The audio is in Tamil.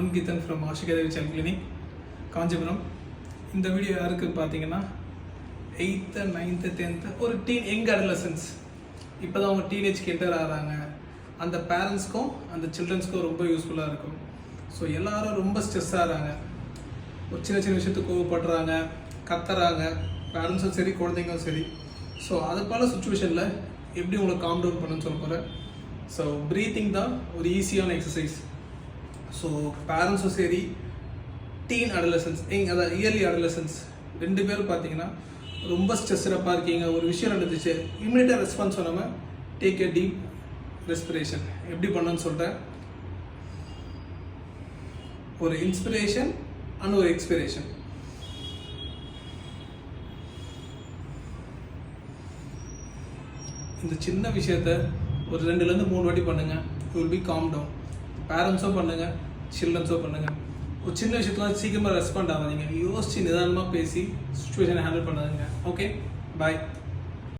I'm Geethan from Ashika Devi Child Clinic, Kanchipuram. இந்த வீடியோ யாருக்கு பார்த்தீங்கன்னா 8th 9th 10th ஒரு யங் அடலசன்ஸ் இப்போ தான் அவங்க டீனேஜ்க்கு என்டர் ஆகிறாங்க. அந்த பேரண்ட்ஸ்க்கும் அந்த சில்ட்ரன்ஸ்க்கும் ரொம்ப யூஸ்ஃபுல்லாக இருக்கும். ஸோ எல்லோரும் ரொம்ப ஸ்ட்ரெஸ் ஆகிறாங்க, ஒரு சின்ன சின்ன விஷயத்துக்கு கோவப்படுறாங்க, கத்துறாங்க, பேரண்ட்ஸும் சரி குழந்தைங்களும் சரி. ஸோ அது போல் சுச்சுவேஷனில் எப்படி உங்களை காம் டவுன் பண்ணுன்னு சொல்ல போகிறேன். ஸோ ப்ரீத்திங் தான் ஒரு ஈஸியான எக்ஸசைஸ். ஸோ பேரண்ட்ஸும் சரி அடலசன்ஸ் அதாவது இயர்லி அடலசன்ஸ் ரெண்டு பேரும் பார்த்தீங்கன்னா ரொம்ப ஸ்ட்ரெஸ்ஸரப்பாக இருக்கீங்க. ஒரு விஷயம் நடந்துச்சு, இம்மிடியட்டாக ரெஸ்பான்ஸ் பண்ணாமல் டேக் எ டீப் ரெஸ்பிரேஷன் எப்படி பண்ணணும்னு சொல்கிறேன். ஒரு இன்ஸ்பிரேஷன் அண்ட் ஒரு எக்ஸ்பிரேஷன். இந்த சின்ன விஷயத்த ஒரு 2-3 வாட்டி பண்ணுங்கள். You will be come down. பேரண்ட்ஸும் பண்ணுங்கள், சில்ட்ரன்ஸும் பண்ணுங்கள். ஒரு சின்ன விஷயத்துல சீக்கிரமாக ரெஸ்பாண்ட் ஆகாதீங்க. யோசிச்சு நிதானமாக பேசி சுச்சுவேஷனை ஹேண்டில் பண்ணாதீங்க. ஓகே, பாய்.